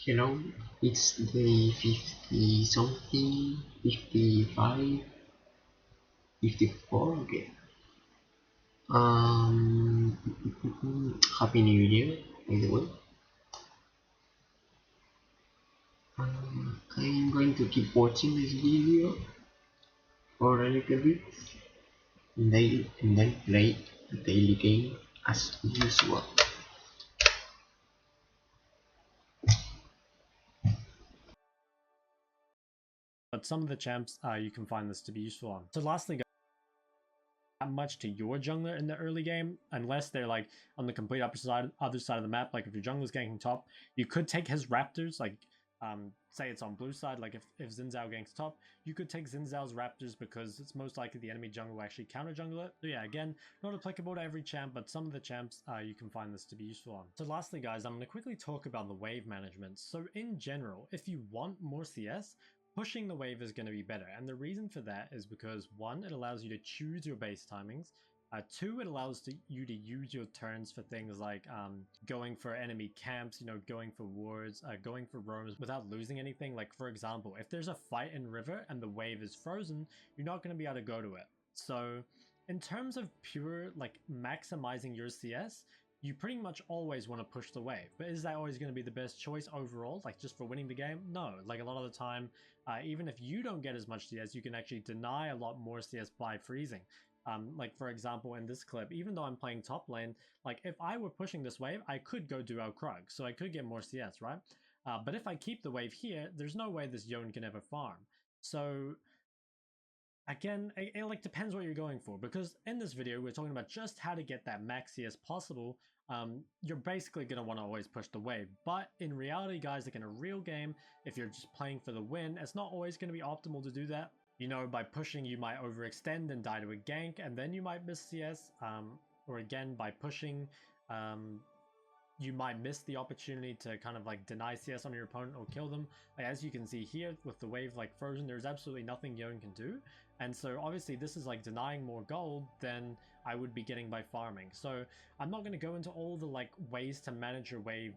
Hello, it's day 50 something, 55, 54, okay. Happy New Year, by the way. I'm going to keep watching this video for a little bit and then play the daily game as usual. But some of the champs you can find this to be useful on. So lastly, that much to your jungler in the early game, unless they're like on the complete other side of the map. Like if your jungler's ganking top, you could take his raptors. Like say it's on blue side, like if Xin Zhao ganks top, you could take Xin Zhao's raptors because it's most likely the enemy jungle will actually counter jungle it. So yeah, again, not applicable to every champ, but some of the champs you can find this to be useful on. So lastly, guys, I'm going to quickly talk about the wave management. So in general, if you want more CS, pushing the wave is going to be better. And the reason for that is because one, it allows you to choose your base timings. Two, it allows you to use your turns for things like going for enemy camps, going for wards, going for roams without losing anything. Like, for example, if there's a fight in river and the wave is frozen, you're not going to be able to go to it. So in terms of pure like maximizing your CS, you pretty much always want to push the wave. But is that always going to be the best choice overall, like just for winning the game? No. Like a lot of the time, even if you don't get as much CS, you can actually deny a lot more CS by freezing. Like for example, in this clip, even though I'm playing top lane, like if I were pushing this wave, I could go duo Krug, so I could get more CS, right? But if I keep the wave here, there's no way this Yone can ever farm. So again, it like depends what you're going for, because in this video we're talking about just how to get that max CS possible. You're basically going to want to always push the wave, but in reality, guys, like in a real game, if you're just playing for the win, it's not always going to be optimal to do that. By pushing you might overextend and die to a gank, and then you might miss CS. Or again, by pushing, um, you might miss the opportunity to kind of like deny CS on your opponent or kill them. Like, as you can see here with the wave like frozen, there's absolutely nothing Yone can do. And so obviously this is like denying more gold than I would be getting by farming. So I'm not going to go into all the like ways to manage your wave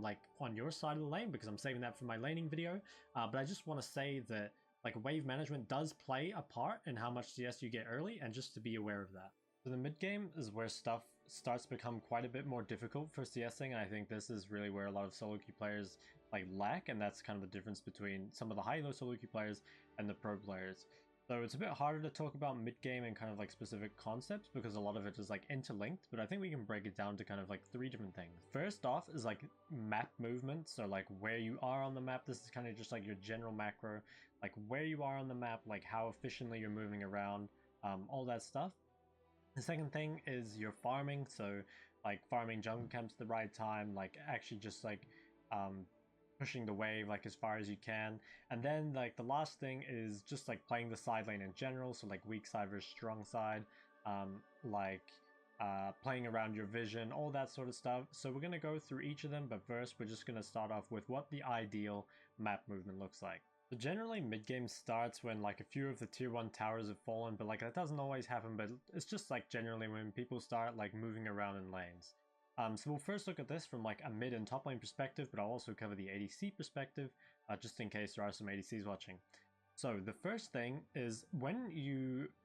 like on your side of the lane, because I'm saving that for my laning video. But I just want to say that like wave management does play a part in how much CS you get early, and just to be aware of that. So the mid game is where stuff starts to become quite a bit more difficult for CSing, and I think this is really where a lot of solo queue players like lack, and that's kind of the difference between some of the high-low solo queue players and the pro players. So it's a bit harder to talk about mid game and kind of like specific concepts because a lot of it is like interlinked, but I think we can break it down to kind of like three different things. First off is like map movement, so like where you are on the map. This is kind of just like your general macro, like where you are on the map, like how efficiently you're moving around, all that stuff. The second thing is your farming, so like farming jungle camps at the right time, like actually just like um, pushing the wave like as far as you can. And then like the last thing is just like playing the side lane in general, so like weak side versus strong side, like playing around your vision, all that sort of stuff. So we're going to go through each of them, but first we're just going to start off with what the ideal map movement looks like. So generally mid-game starts when like a few of the tier 1 towers have fallen, but like that doesn't always happen, but it's just like generally when people start like moving around in lanes. So we'll first look at this from like a mid and top lane perspective, but I'll also cover the ADC perspective, just in case there are some ADCs watching. So the first thing is when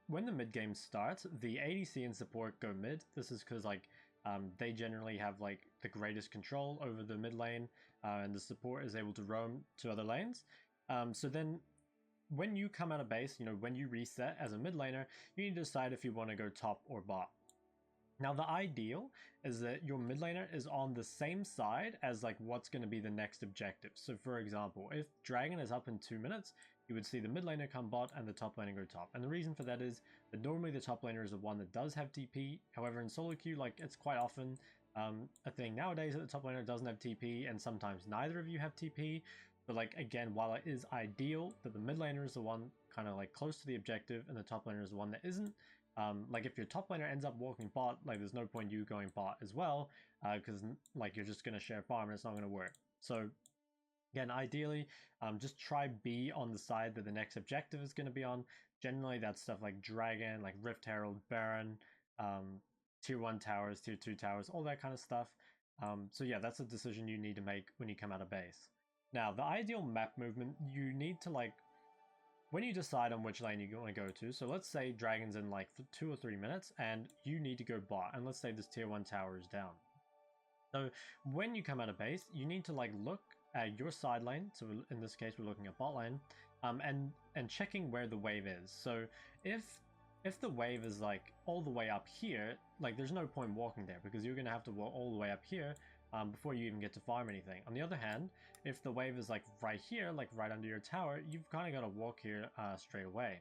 the mid game starts, the ADC and support go mid. This is because like they generally have like the greatest control over the mid lane, and the support is able to roam to other lanes. So then when you come out of base, when you reset as a mid laner, you need to decide if you want to go top or bot. Now the ideal is that your mid laner is on the same side as like what's going to be the next objective. So for example, if Dragon is up in 2 minutes, you would see the mid laner come bot and the top laner go top. And the reason for that is that normally the top laner is the one that does have TP. However, in solo queue, like it's quite often a thing nowadays that the top laner doesn't have TP, and sometimes neither of you have TP. But like again, while it is ideal that the mid laner is the one kind of like close to the objective and the top laner is the one that isn't, like if your top laner ends up walking bot, like there's no point you going bot as well, because like you're just gonna share farm and it's not gonna work. So again, ideally, just try B on the side that the next objective is gonna be on. Generally, that's stuff like Dragon, like Rift Herald, Baron, tier 1 towers, tier 2 towers, all that kind of stuff. So yeah, that's a decision you need to make when you come out of base. Now, the ideal map movement, you need to like, when you decide on which lane you want to go to, so let's say Dragon's in like 2 or 3 minutes and you need to go bot, and let's say this tier 1 tower is down. So when you come out of base, you need to like look at your side lane, so in this case we're looking at bot lane, and checking where the wave is. So if the wave is like all the way up here, like there's no point walking there because you're gonna have to walk all the way up here before you even get to farm anything. On the other hand, if the wave is like right here, like right under your tower, you've kind of got to walk here straight away.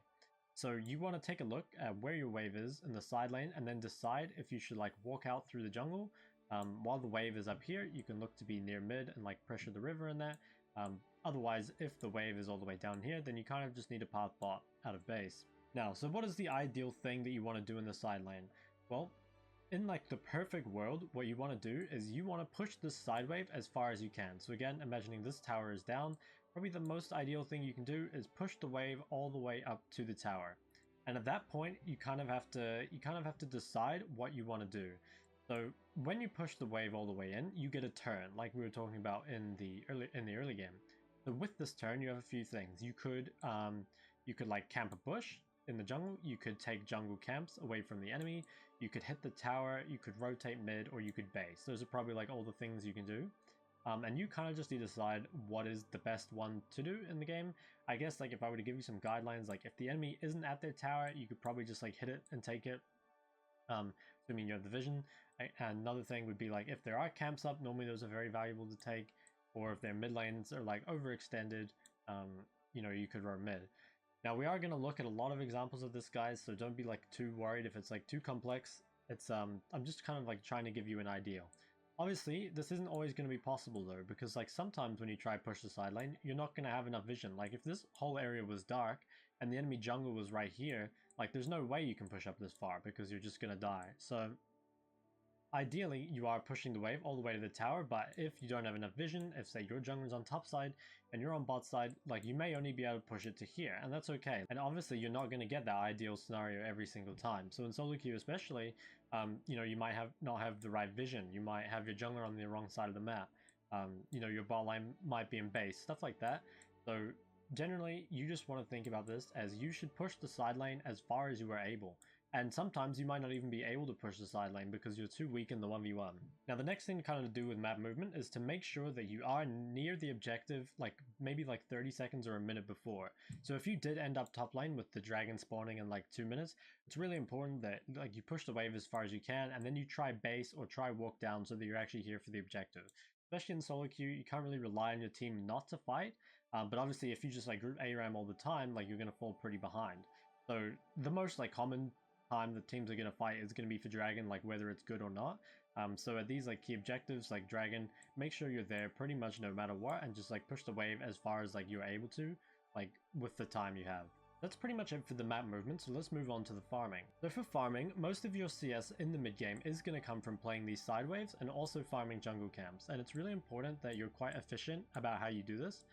So you want to take a look at where your wave is in the side lane and then decide if you should like walk out through the jungle. While the wave is up here, you can look to be near mid and like pressure the river in that. Otherwise, if the wave is all the way down here, then you kind of just need to path bot out of base. Now, so what is the ideal thing that you want to do in the side lane? Well, in like the perfect world, what you want to do is you want to push this side wave as far as you can. So again, imagining this tower is down, probably the most ideal thing you can do is push the wave all the way up to the tower. And at that point, you kind of have to decide what you want to do. So when you push the wave all the way in, you get a turn, like we were talking about in the early game. So with this turn, you have a few things. You could like camp a bush in the jungle, you could take jungle camps away from the enemy, you could hit the tower, you could rotate mid, or you could base. Those are probably like all the things you can do. And you kind of just need to decide what is the best one to do in the game. I guess like if I were to give you some guidelines, like if the enemy isn't at their tower, you could probably just like hit it and take it. Assuming you have the vision. Another thing would be like if there are camps up, normally those are very valuable to take, or if their mid lanes are like overextended, you know, you could run mid. Now we are going to look at a lot of examples of this, guys, so don't be like too worried if it's like too complex. It's I'm just kind of like trying to give you an idea. Obviously, this isn't always going to be possible though, because like sometimes when you try push the side lane, you're not going to have enough vision. Like if this whole area was dark and the enemy jungle was right here, like there's no way you can push up this far because you're just going to die. So ideally, you are pushing the wave all the way to the tower, but if you don't have enough vision, if say your jungler's on top side and you're on bot side, like you may only be able to push it to here, and that's okay. And obviously, you're not going to get that ideal scenario every single time. So in solo queue especially, you know, you might not have the right vision. You might have your jungler on the wrong side of the map. You know, your bot line might be in base, stuff like that. So generally, you just want to think about this as you should push the side lane as far as you are able. And sometimes you might not even be able to push the side lane because you're too weak in the 1v1. Now the next thing to kind of do with map movement is to make sure that you are near the objective, like maybe like 30 seconds or a minute before. So if you did end up top lane with the dragon spawning in like 2 minutes, it's really important that like you push the wave as far as you can and then you try base or try walk down so that you're actually here for the objective. Especially in solo queue, you can't really rely on your team not to fight, but obviously if you just like group ARAM all the time, like you're going to fall pretty behind. So the most like common time the teams are going to fight is going to be for Dragon, like whether it's good or not. So at these like key objectives like Dragon, make sure you're there pretty much no matter what and just like push the wave as far as like you're able to, like with the time you have. That's pretty much it for the map movement, so let's move on to the farming. So for farming, most of your CS in the mid game is going to come from playing these side waves and also farming jungle camps, and it's really important that you're quite efficient about how you do this,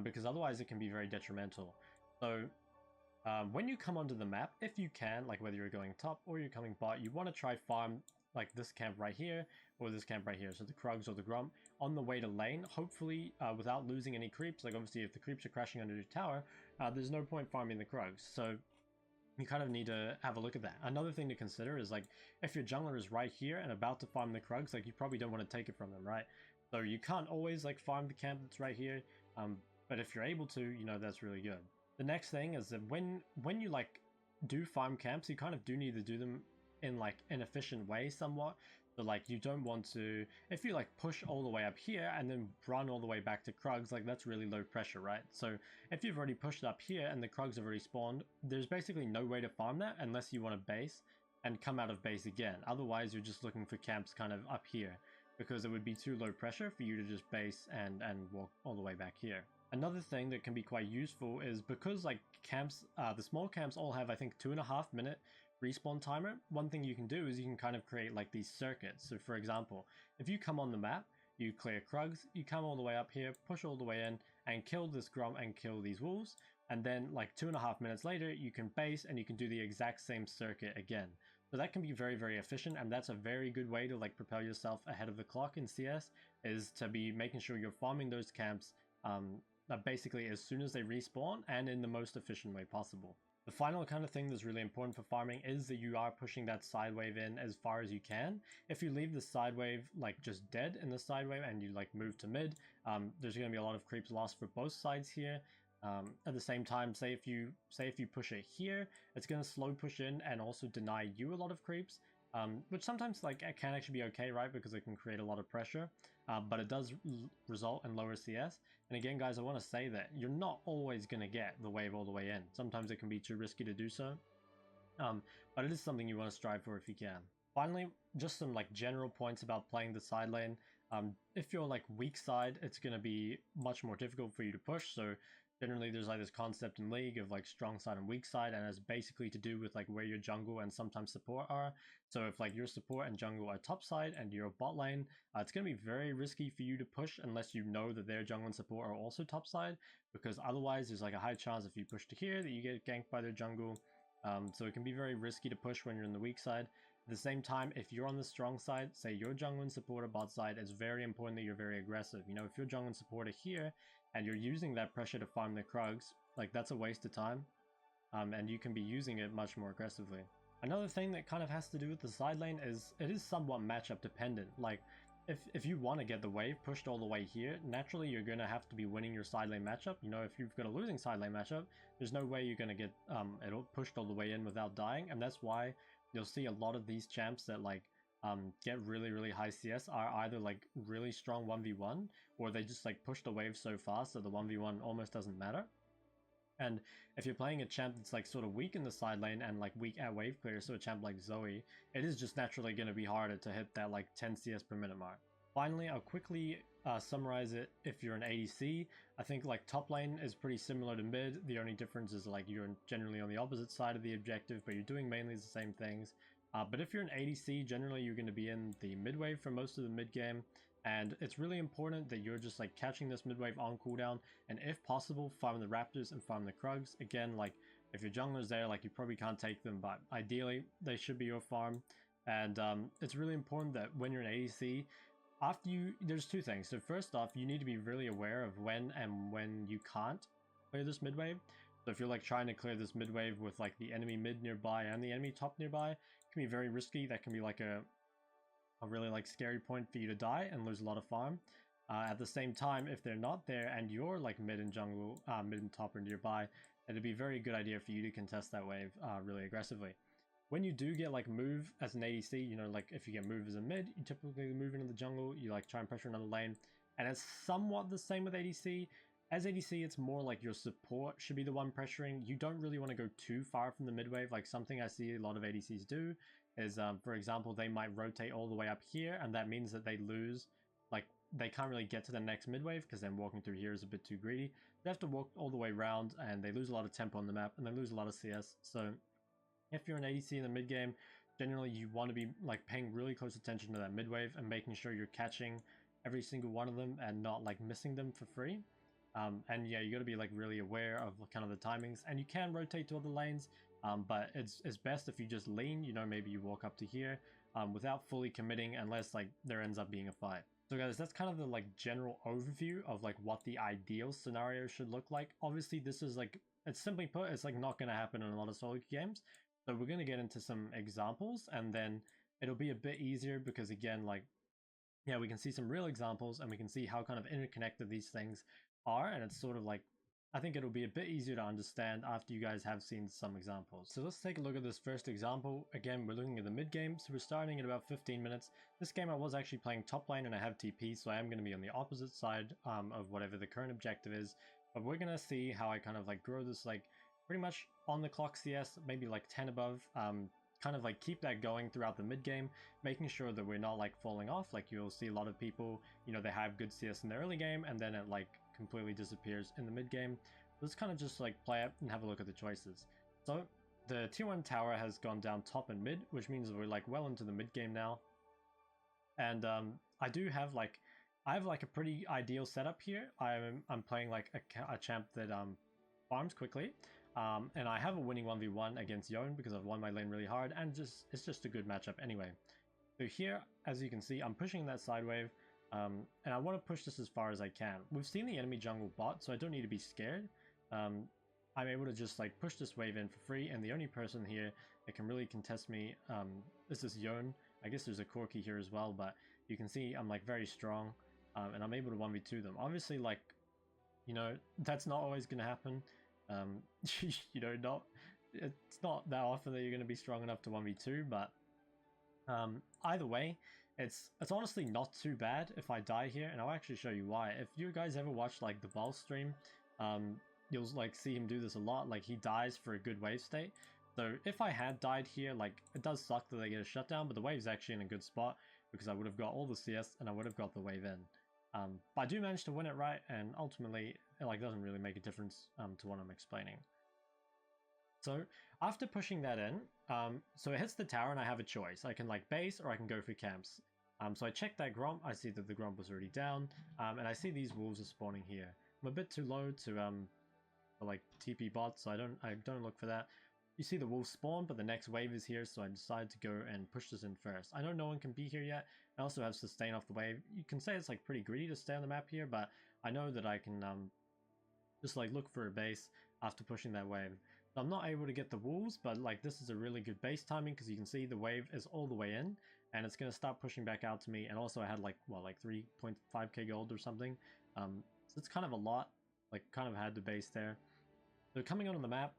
because otherwise it can be very detrimental. So when you come onto the map, if you can, like whether you're going top or you're coming bot, you want to try farm like this camp right here or this camp right here, so the Krugs or the Grump on the way to lane, hopefully without losing any creeps. Like obviously if the creeps are crashing under your tower, there's no point farming the Krugs, so you kind of need to have a look at that. Another thing to consider is like if your jungler is right here and about to farm the Krugs, like you probably don't want to take it from them, right? So you can't always like farm the camp that's right here, but if you're able to, you know, that's really good. The next thing is that when you like do farm camps, you kind of do need to do them in like an efficient way somewhat. So like you don't want to, if you like push all the way up here and then run all the way back to Krugs, like that's really low pressure, right? So if you've already pushed up here and the Krugs have already spawned, there's basically no way to farm that unless you want to base and come out of base again. Otherwise you're just looking for camps kind of up here because it would be too low pressure for you to just base and walk all the way back here. Another thing that can be quite useful is because like camps, the small camps all have I think 2.5 minute respawn timer. One thing you can do is you can kind of create like these circuits. So for example, if you come on the map, you clear Krugs, you come all the way up here, push all the way in and kill this Grump and kill these wolves. And then like 2.5 minutes later, you can base and you can do the exact same circuit again. So that can be very, very efficient, and that's a very good way to like propel yourself ahead of the clock in CS, is to be making sure you're farming those camps basically as soon as they respawn and in the most efficient way possible. The final kind of thing that's really important for farming is that you are pushing that side wave in as far as you can. If you leave the side wave like just dead in the side wave and you like move to mid, there's going to be a lot of creeps lost for both sides here. At the same time, say if you push it here, it's going to slow push in and also deny you a lot of creeps, which sometimes like it can actually be okay, right? Because it can create a lot of pressure, but it does result in lower CS. And again, guys, I want to say that you're not always going to get the wave all the way in. Sometimes it can be too risky to do so, but it is something you want to strive for if you can. Finally, just some like general points about playing the side lane. If you're like weak side, it's going to be much more difficult for you to push. So generally there's like this concept in League of like strong side and weak side, and it's basically to do with like where your jungle and sometimes support are. So if like your support and jungle are top side and your bot lane, it's going to be very risky for you to push unless you know that their jungle and support are also top side, because otherwise there's like a high chance if you push to here that you get ganked by their jungle. So it can be very risky to push when you're in the weak side. At the same time, if you're on the strong side, say your jungle and support are bot side, it's very important that you're very aggressive. You know, if your jungle and support are here and you're using that pressure to farm the Krugs, like that's a waste of time, and you can be using it much more aggressively. Another thing that kind of has to do with the side lane is it is somewhat matchup dependent. Like if you want to get the wave pushed all the way here, naturally you're going to have to be winning your side lane matchup. You know, if you've got a losing side lane matchup, there's no way you're going to get it pushed all the way in without dying, and that's why you'll see a lot of these champs that like get really high CS are either like really strong 1v1, or they just like push the wave so fast that the 1v1 almost doesn't matter. And if you're playing a champ that's like sort of weak in the side lane and like weak at wave clear, so a champ like Zoe, it is just naturally going to be harder to hit that like 10 CS per minute mark. Finally, I'll quickly summarize it. If you're an ADC, I think like top lane is pretty similar to mid. The only difference is like you're generally on the opposite side of the objective, but you're doing mainly the same things. But if you're an ADC, generally you're going to be in the mid wave for most of the mid game, and it's really important that you're just like catching this mid wave on cooldown, and if possible, farm the Raptors and farm the Krugs. Again, like if your jungler's there, like you probably can't take them, but ideally they should be your farm. And it's really important that when you're an ADC, there's two things. So first off, you need to be really aware of when you can't clear this mid wave. So if you're like trying to clear this mid wave with like the enemy mid nearby and the enemy top nearby, it can be very risky. That can be like a really like scary point for you to die and lose a lot of farm. At the same time, if they're not there and you're like mid and jungle, mid and top are nearby, it'd be a very good idea for you to contest that wave really aggressively. When you do get like move as an ADC, you know, like if you get move as a mid, you typically move into the jungle, you like try and pressure another lane, and it's somewhat the same with ADC. As ADC, it's more like your support should be the one pressuring. You don't really want to go too far from the mid wave. Like something I see a lot of ADCs do is, for example, they might rotate all the way up here, and that means that they lose, like they can't really get to the next mid wave because then walking through here is a bit too greedy. They have to walk all the way around, and they lose a lot of tempo on the map, and they lose a lot of CS. So if you're an ADC in the mid game, generally you want to be like paying really close attention to that mid wave and making sure you're catching every single one of them and not like missing them for free. And yeah, you got to be like really aware of kind of the timings, and you can rotate to other lanes, but it's best if you just lean, you know, maybe you walk up to here without fully committing unless like there ends up being a fight. So guys, that's kind of the like general overview of like what the ideal scenario should look like. Obviously this is like, it's simply put, it's like not going to happen in a lot of solo games. So we're going to get into some examples, and then it'll be a bit easier because again, like, yeah, we can see some real examples and we can see how kind of interconnected these things are, and it's sort of like, I think it'll be a bit easier to understand after you guys have seen some examples. So let's take a look at this first example. Again, we're looking at the mid game, so we're starting at about 15 minutes. This game I was actually playing top lane and I have TP, so I am going to be on the opposite side of whatever the current objective is. But we're going to see how I kind of like grow this like pretty much on the clock CS, maybe like 10 above, kind of like keep that going throughout the mid game, making sure that we're not like falling off. Like you'll see a lot of people, you know, they have good CS in the early game and then it like completely disappears in the mid game. Let's kind of just like play it and have a look at the choices. So the tier 1 tower has gone down top and mid, which means we're like well into the mid game now. And I have like a pretty ideal setup here. I'm playing like a champ that farms quickly. And I have a winning 1v1 against Yone because I've won my lane really hard, and it's just a good matchup anyway. So here, as you can see, I'm pushing that side wave. And I want to push this as far as I can. We've seen the enemy jungle bot, so I don't need to be scared. I'm able to just like push this wave in for free, and the only person here that can really contest me is this Yone. I guess there's a Corki here as well, but you can see I'm like very strong, and I'm able to 1v2 them. Obviously, like, you know, that's not always going to happen. You know, it's not that often that you're going to be strong enough to 1v2, but either way, it's honestly not too bad if I die here, and I'll actually show you why. If you guys ever watch like the Ball stream, you'll like see him do this a lot. Like, he dies for a good wave state. So if I had died here, like, it does suck that they get a shutdown, but the wave's actually in a good spot because I would have got all the CS and I would have got the wave in. But I do manage to win it right, and ultimately it like doesn't really make a difference to what I'm explaining. So after pushing that in, so it hits the tower and I have a choice. I can like base or I can go for camps. So I check that Gromp, I see that the Gromp was already down, and I see these wolves are spawning here. I'm a bit too low to for like TP bots, so I don't look for that. You see the wolves spawn, but the next wave is here, so I decided to go and push this in first. I know no one can be here yet. I also have sustain off the wave. You can say it's like pretty greedy to stay on the map here, but I know that I can just like look for a base after pushing that wave. So I'm not able to get the wolves, but like this is a really good base timing because you can see the wave is all the way in and it's going to start pushing back out to me. And also I had like, well, like 3.5k gold or something. So it's kind of a lot, like kind of had the base there. So coming onto the map,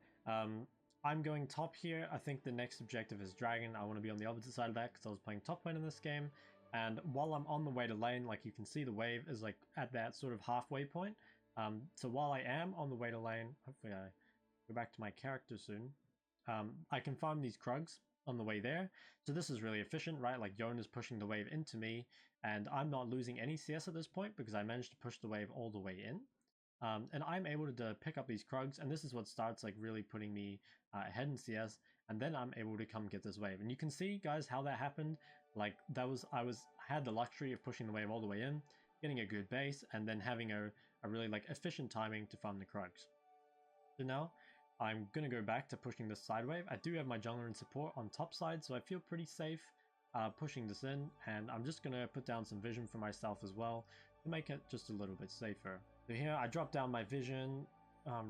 I'm going top here. I think the next objective is Dragon. I want to be on the opposite side of that because I was playing top lane in this game. And while I'm on the way to lane, like you can see the wave is like at that sort of halfway point. So while I am on the way to lane, hopefully I go back to my character soon, I can farm these Krugs on the way there. So this is really efficient, right? Like Yone is pushing the wave into me, and I'm not losing any CS at this point because I managed to push the wave all the way in. And I'm able to pick up these Krugs, and this is what starts like really putting me ahead in CS, and then I'm able to come get this wave. And you can see, guys, how that happened. Like I had the luxury of pushing the wave all the way in, getting a good base, and then having a really like efficient timing to farm the Krugs. So now I'm gonna go back to pushing this side wave. I do have my jungler in support on top side, so I feel pretty safe pushing this in, and I'm just gonna put down some vision for myself as well to make it just a little bit safer. So here I drop down my vision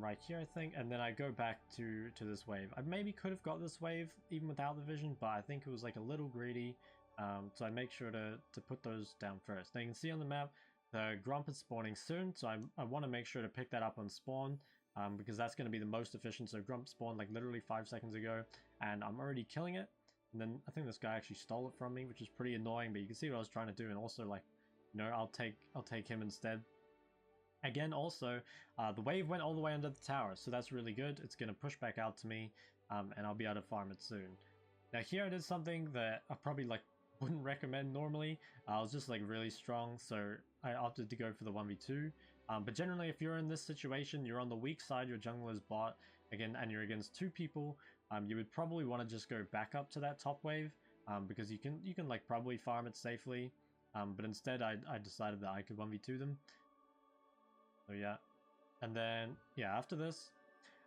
right here, I think, and then I go back to this wave. I maybe could have got this wave even without the vision, but I think it was like a little greedy, so I make sure to put those down first. Now you can see on the map the Gromp is spawning soon, so I want to make sure to pick that up on spawn, because that's going to be the most efficient. So Gromp spawned like literally 5 seconds ago, and I'm already killing it. And then I think this guy actually stole it from me, which is pretty annoying, but you can see what I was trying to do, and also like, you know, I'll take him instead. Again, also, the wave went all the way under the tower, so that's really good. It's going to push back out to me, and I'll be able to farm it soon. Now here I did something that I probably like wouldn't recommend normally. I was just like really strong, so I opted to go for the 1v2. But generally, if you're in this situation, you're on the weak side, your jungler is bot, again, and you're against 2 people, you would probably want to just go back up to that top wave, because you can like probably farm it safely. But instead, I decided that I could 1v2 them. So yeah, and then yeah, after this,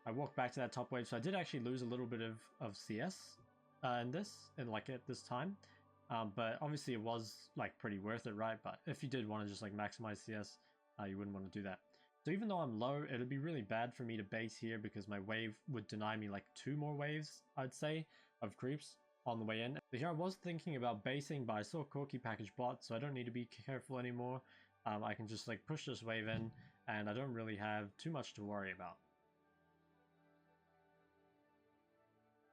I walked back to that top wave. So I did actually lose a little bit of CS in this, at this time. But obviously it was like pretty worth it, right? But if you did want to just like maximize CS, you wouldn't want to do that. So even though I'm low, it'd be really bad for me to base here because my wave would deny me like 2 more waves, I'd say, of creeps on the way in. So here I was thinking about basing, but I saw Corki package bot, so I don't need to be careful anymore. I can just like push this wave in, and I don't really have too much to worry about.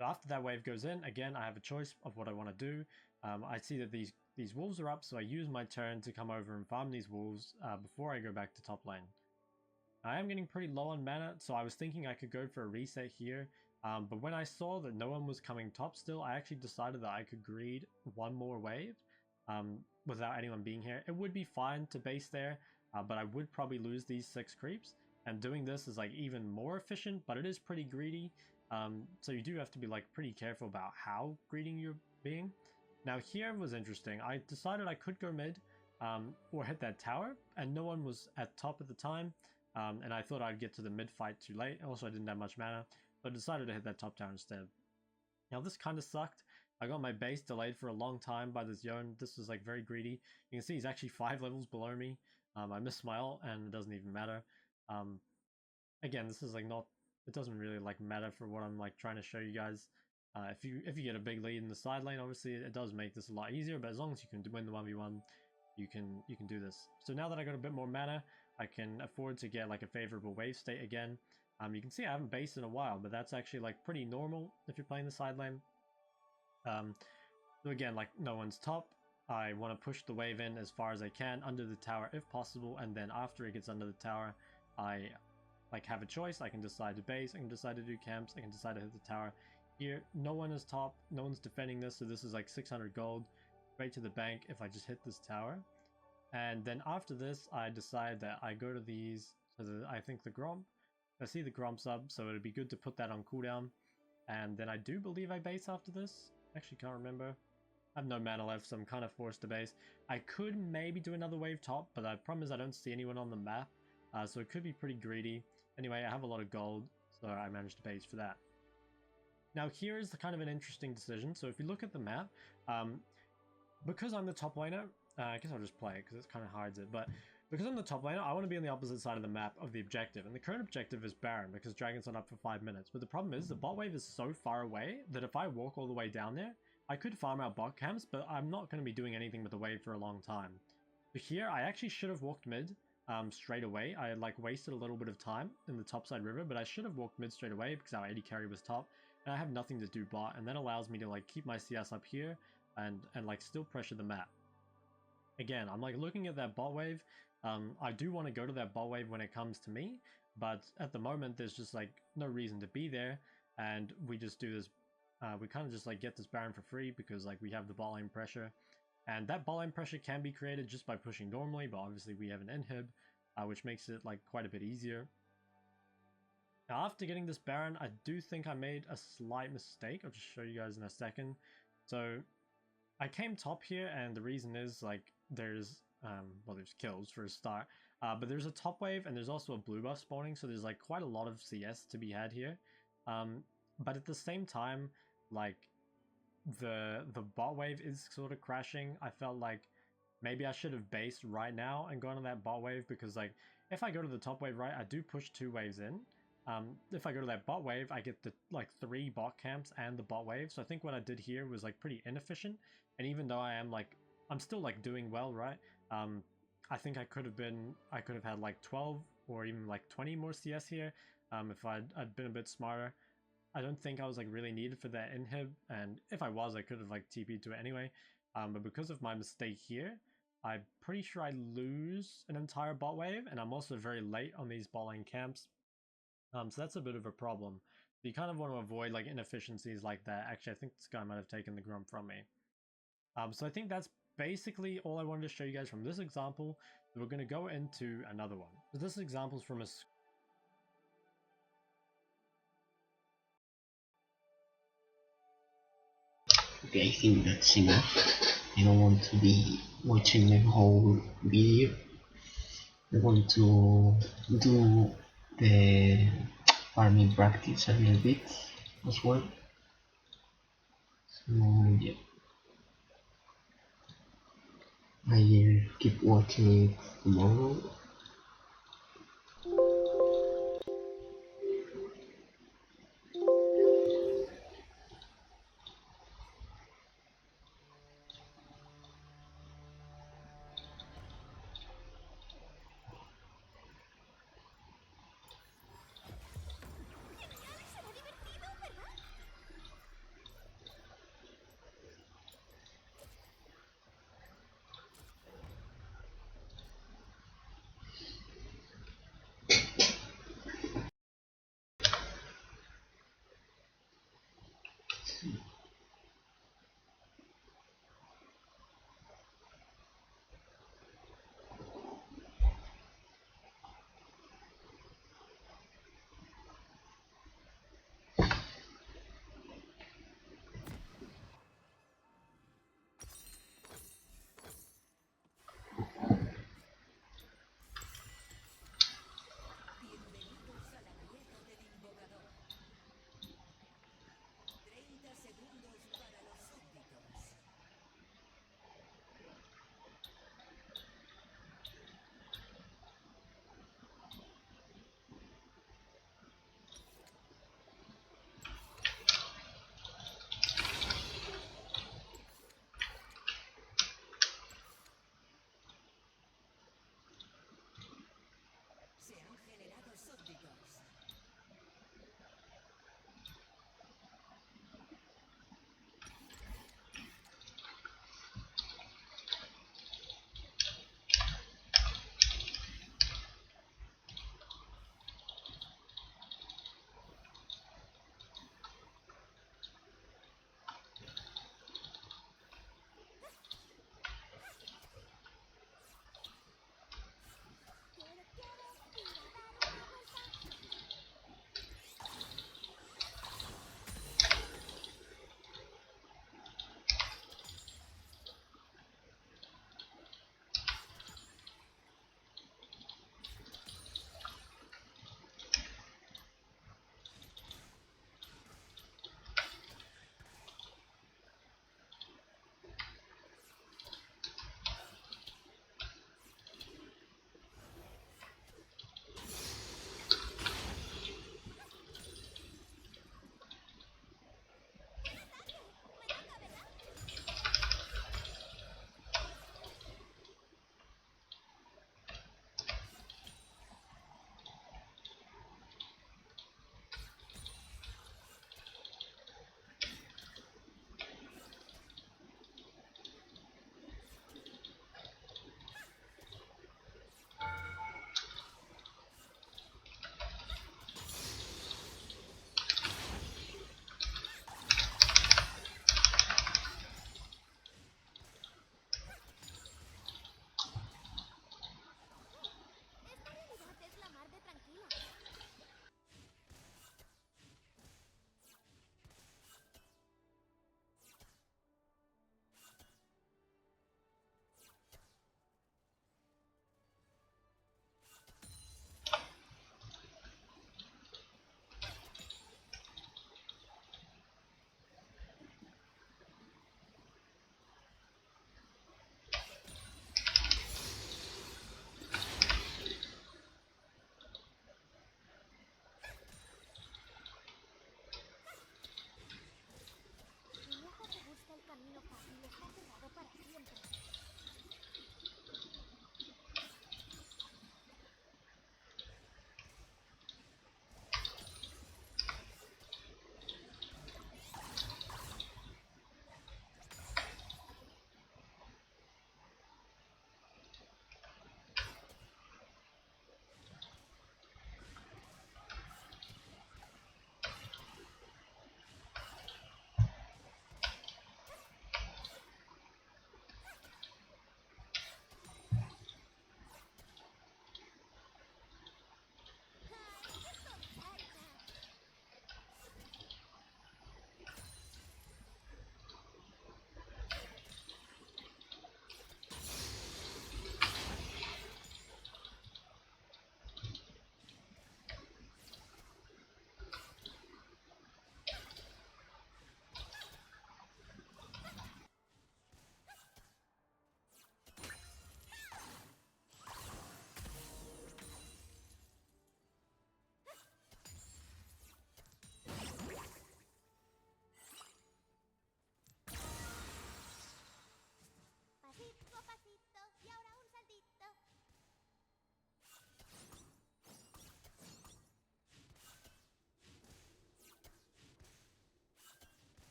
After that wave goes in, again, I have a choice of what I want to do. I see that these wolves are up, so I use my turn to come over and farm these wolves before I go back to top lane. I am getting pretty low on mana, so I was thinking I could go for a reset here, but when I saw that no one was coming top still, I actually decided that I could greed 1 more wave without anyone being here. It would be fine to base there, but I would probably lose these 6 creeps, and doing this is like even more efficient, but it is pretty greedy. So you do have to be like pretty careful about how greedy you're being. Now here was interesting. I decided I could go mid or hit that tower, and no one was at top at the time, and I thought I'd get to the mid fight too late. Also, I didn't have much mana, but I decided to hit that top tower instead. Now this kind of sucked I got my base delayed for a long time by this Yone. This was like very greedy. You can see he's actually 5 levels below me. I missed my ult and it doesn't even matter. Again, this is like not, it doesn't really like matter for what I'm like trying to show you guys. If you get a big lead in the side lane, obviously it does make this a lot easier, but as long as you can win the 1v1, you can do this. So now that I got a bit more mana, I can afford to get like a favorable wave state again. You can see I haven't based in a while, but that's actually like pretty normal if you're playing the side lane. So again, like no one's top. I want to push the wave in as far as I can under the tower if possible, and then after it gets under the tower, I like have a choice. I can decide to base, I can decide to do camps, I can decide to hit the tower. Here, no one is top, no one's defending this, so this is like 600 gold straight to the bank if I just hit this tower. And then after this, I decide that I go to these, I think the Gromp. I see the Gromp sub, so it'd be good to put that on cooldown. And then I do believe I base after this. Actually can't remember. I have no mana left, so I'm kind of forced to base. I could maybe do another wave top, but the problem is I don't see anyone on the map, so it could be pretty greedy. Anyway, I have a lot of gold, so I managed to base for that. Now here is the kind of an interesting decision. So if you look at the map, because I'm the top laner, I guess I'll just play it because it kind of hides it, but because I'm the top laner, I want to be on the opposite side of the map of the objective, and the current objective is Baron because Dragon's not up for 5 minutes. But the problem is the bot wave is so far away that if I walk all the way down there, I could farm out bot camps, but I'm not going to be doing anything with the wave for a long time. So here, I actually should have walked mid straight away. I like wasted a little bit of time in the topside river, but I should have walked mid straight away because our AD carry was top, and I have nothing to do bot, and that allows me to like keep my CS up here and like still pressure the map. Again, I'm like looking at that bot wave. I do want to go to that bot wave when it comes to me, but at the moment there's just like no reason to be there, and we just do this. We kind of just like get this Baron for free because like we have the bot lane pressure, and that bot lane pressure can be created just by pushing normally, but obviously we have an inhib, which makes it like quite a bit easier. Now after getting this Baron, I do think I made a slight mistake. I'll just show you guys in a second. So I came top here, and the reason is like there's there's kills for a start, but there's a top wave and there's also a blue buff spawning, so there's like quite a lot of CS to be had here. But at the same time, like the bot wave is sort of crashing. I felt like maybe I should have based right now and gone on that bot wave, because like if I go to the top wave, right, I do push 2 waves in. If I go to that bot wave, I get the like 3 bot camps and the bot wave. So I think what I did here was like pretty inefficient. And even though I'm still like doing well, right? I think I could have had like 12 or even like 20 more CS here if I'd been a bit smarter. I don't think I was like really needed for that inhib, and if I was, I could have like TP'd to it anyway. But because of my mistake here, I'm pretty sure I lose an entire bot wave, and I'm also very late on these bot lane camps. So that's a bit of a problem. You kind of want to avoid like inefficiencies like that. Actually, I think this guy might have taken the Grump from me. So I think that's basically all I wanted to show you guys from this example. We're going to go into another one. So this example is from a Okay, I think that's enough. I don't want to be watching the whole video. I want to do the farming practice a little bit as well. So yeah, I'll keep watching it tomorrow.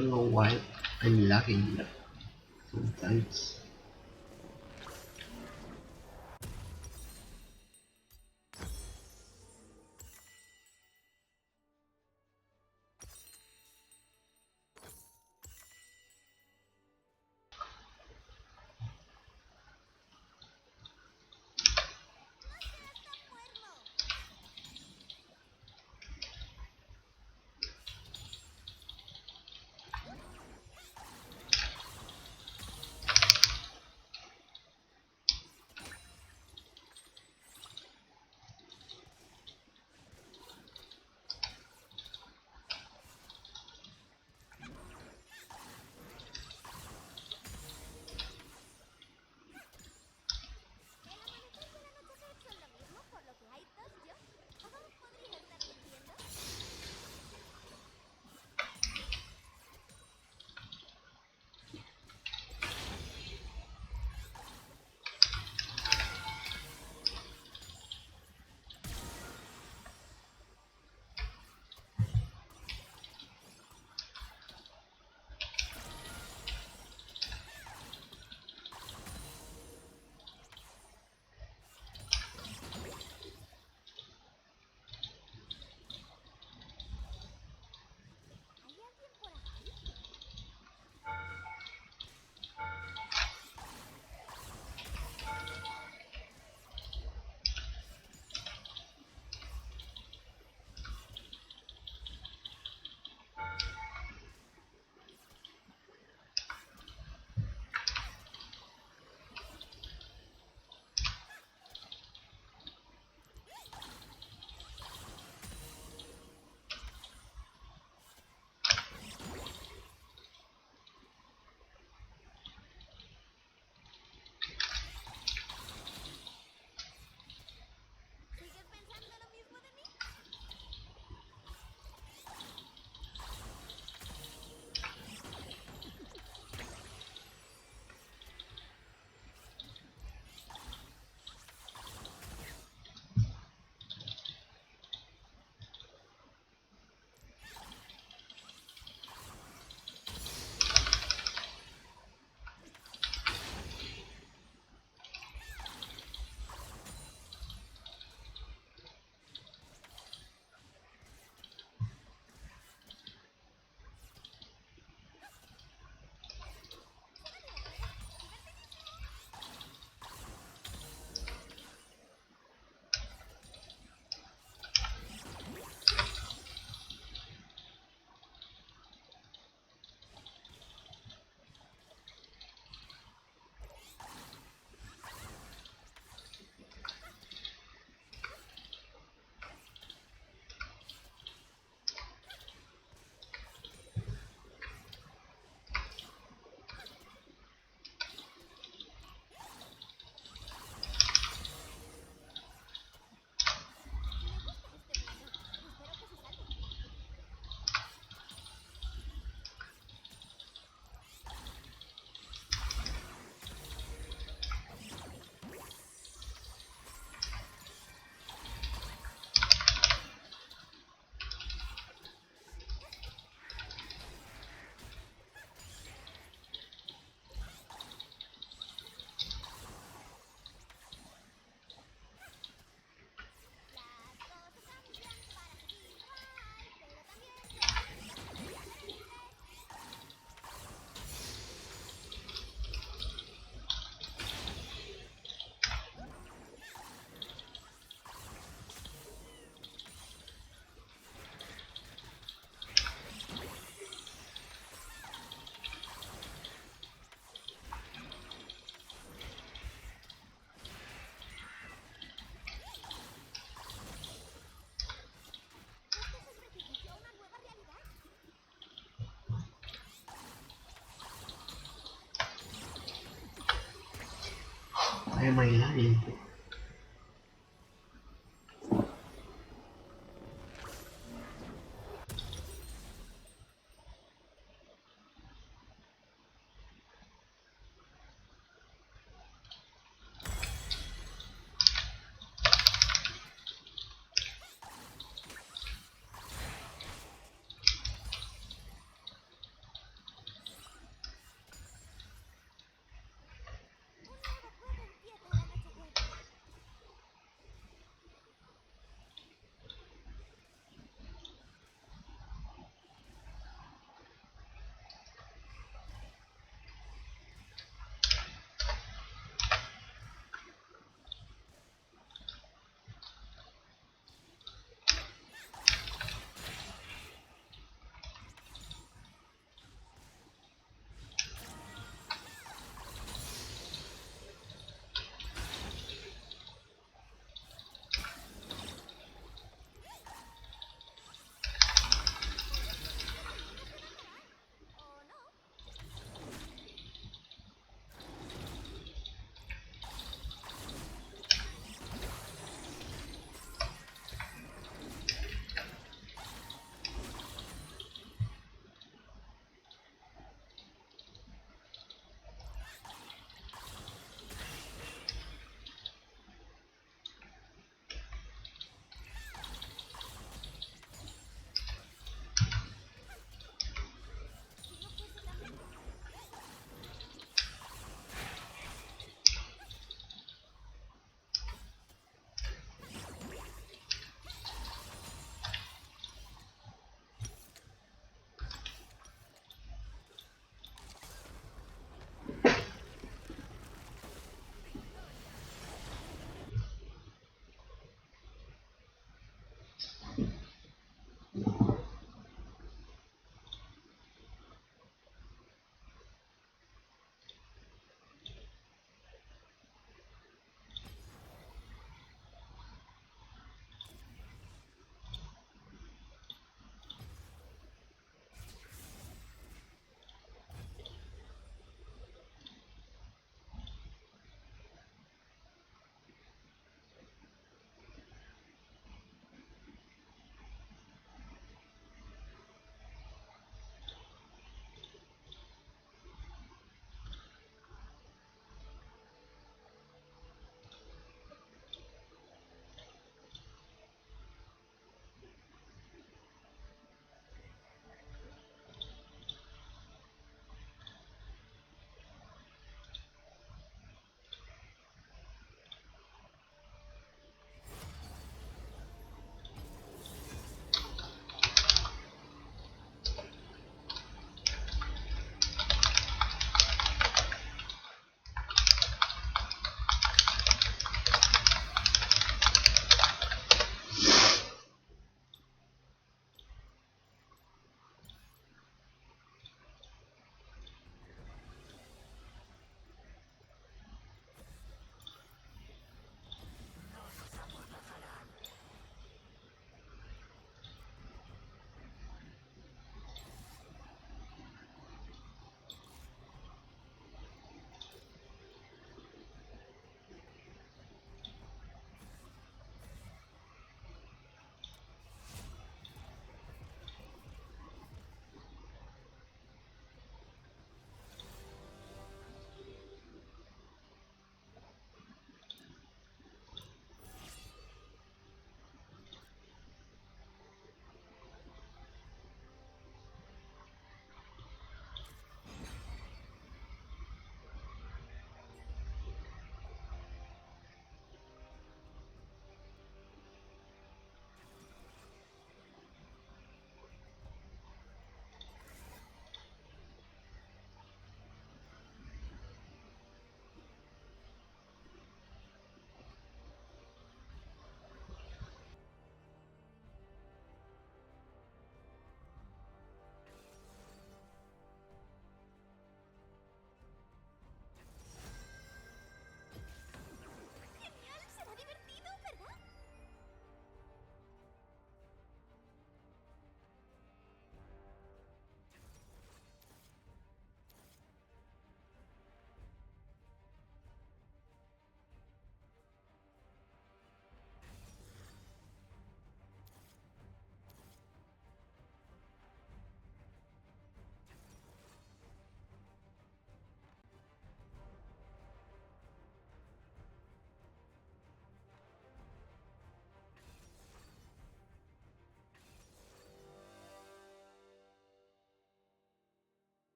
don't know why I'm lagging sometimes. Why am I lagging?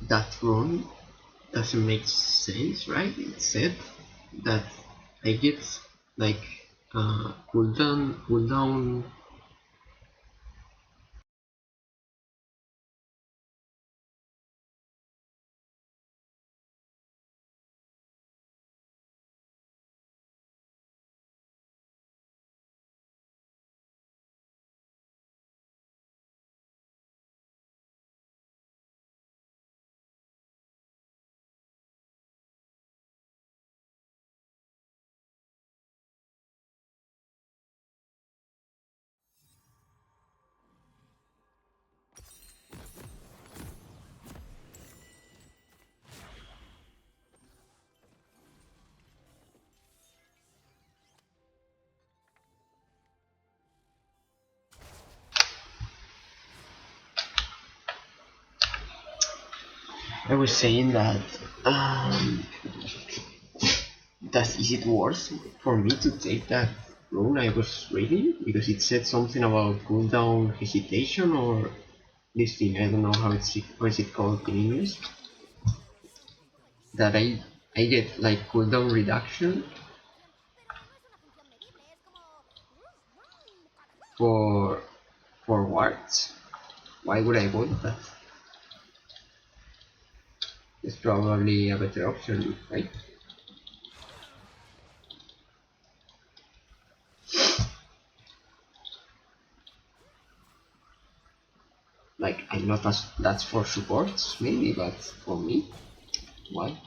that run doesn't make sense, right? It said that I get like cooldown. I was saying that is it worse for me to take that rune I was reading because it said something about cooldown hesitation or this thing, I don't know how is it called in English, that I get like cooldown reduction for wards. Why would I want that? It's probably a better option, right? Like I know that's for supports maybe, but for me, why?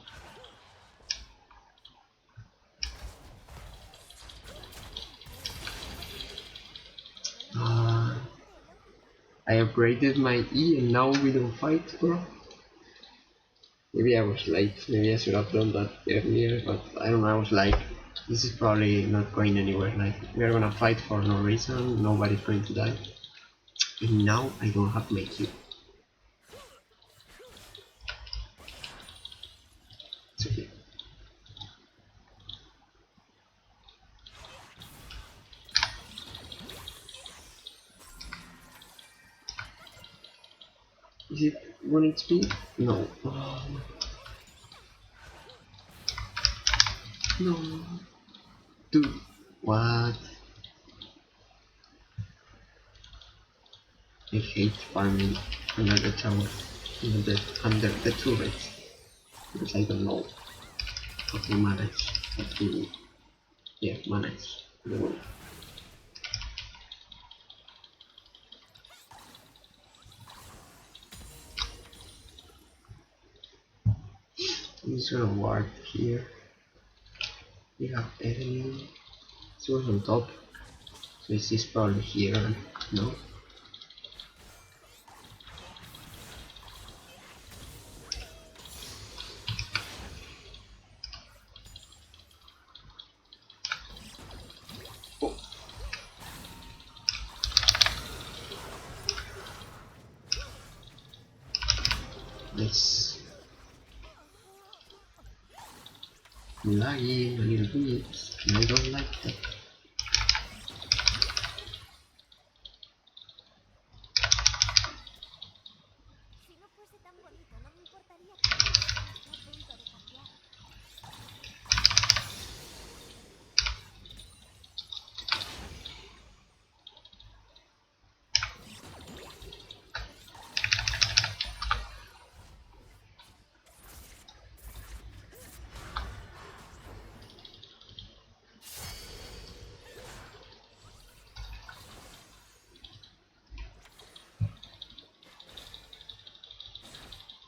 I upgraded my E and now we don't fight, bro. Maybe I was late, maybe I should have done that earlier, but I don't know, I was like, this is probably not going anywhere, like, we're gonna fight for no reason, nobody's going to die. And now I don't have my Q. It's okay. Is it 1 HP? No. No. Dude, what? I hate farming under the tower, under the turret, because I don't know how to manage, how to, yeah, manage the world. I'm just gonna ward here. We have enemy. It was on top, so it's probably here. No. Oh. Nice. I'm lagging a little bit, and I don't like that.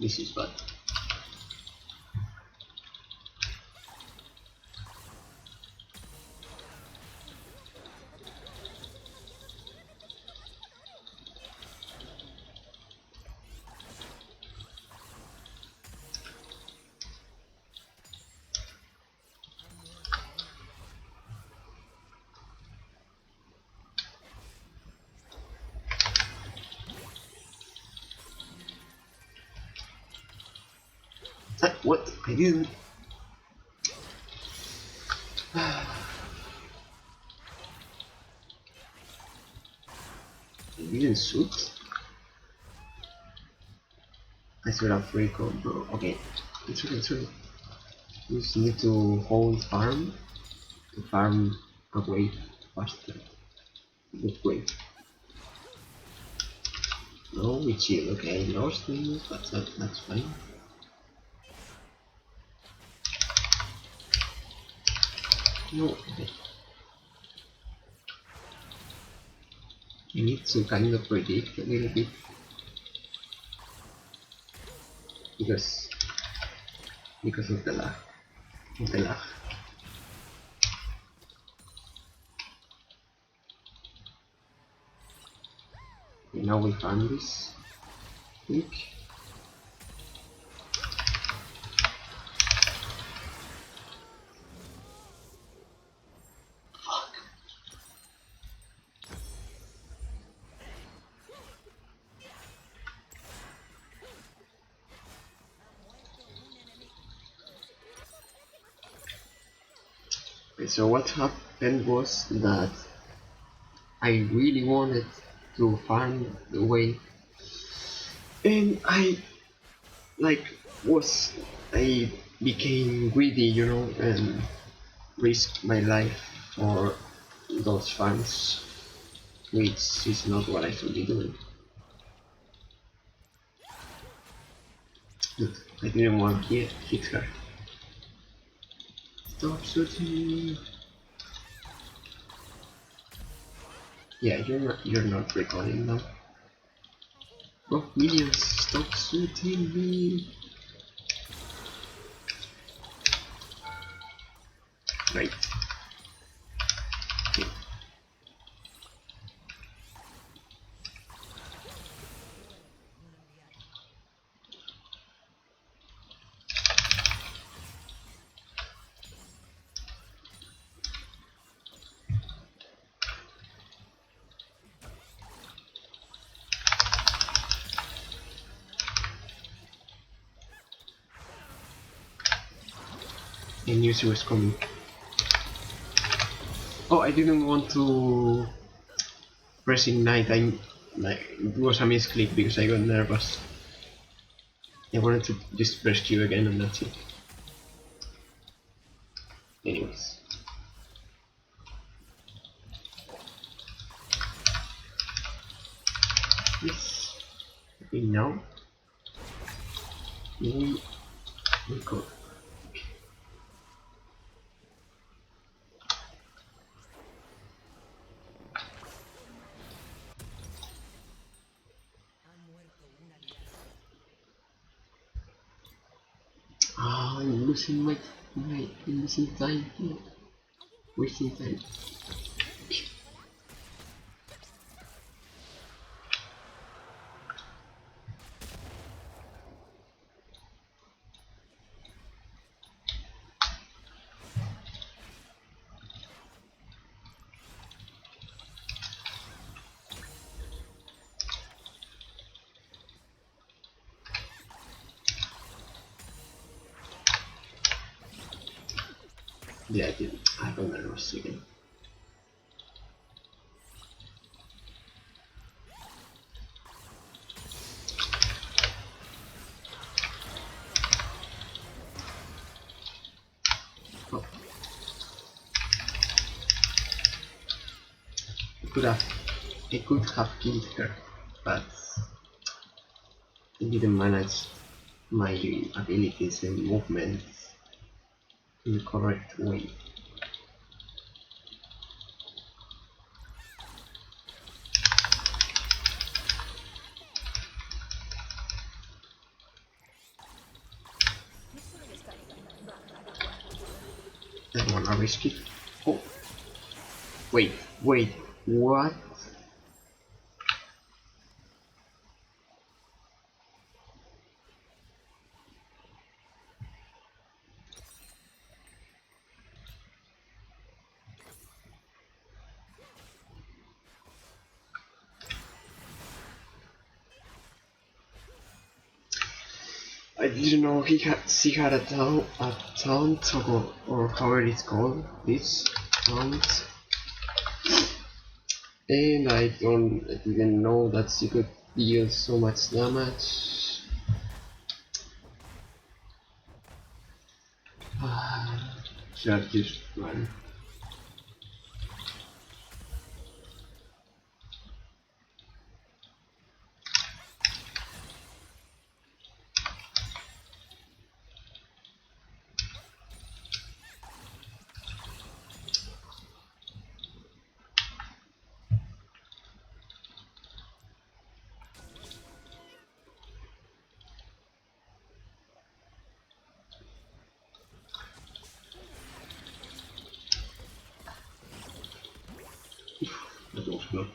This is bad. What? I didn't. I didn't shoot. I should have recalled, bro. Okay, it's okay, it's okay. You just need to hold farm to farm away faster. Good way. No, we chill. Okay, I lost things, but that's fine. No, okay. You need to kind of predict a little bit because of the lag. Of the lag. Okay, now we found this link. Okay, so what happened was that I really wanted to farm the way, and I became greedy, you know, and risked my life for those farms, which is not what I should be doing. Look, I didn't want to hit her. Stop shooting me. Yeah, you're not recording now. Oh, minions, stop shooting me. Right. Okay. I knew she was coming. Oh, I didn't want to press ignite. It was a misclick because I got nervous. I wanted to just press Q again and that's it. Anyways. Yes. Okay, now we go. I'm losing I'm losing time here. Wasting time. Yeah, I got nervous again. Oh. I could have killed her, but I didn't manage my abilities and movements in the correct way. I wanna risk it. Oh, wait, what? I didn't know she had a taunt or however it's called, this taunt. And I didn't know that she could deal so much damage. should have just run. That was close.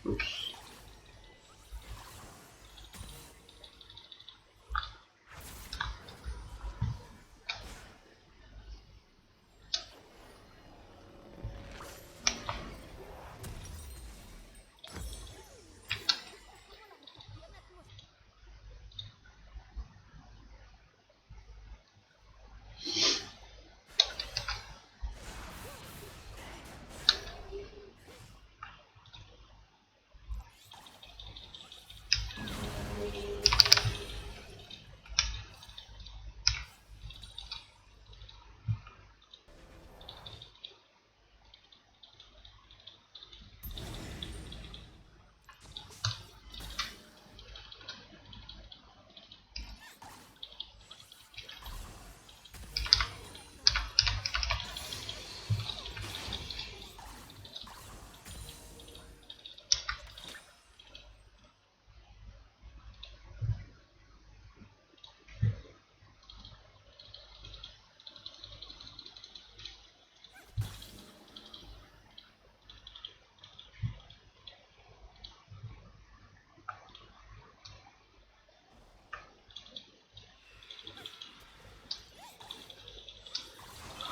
Oops.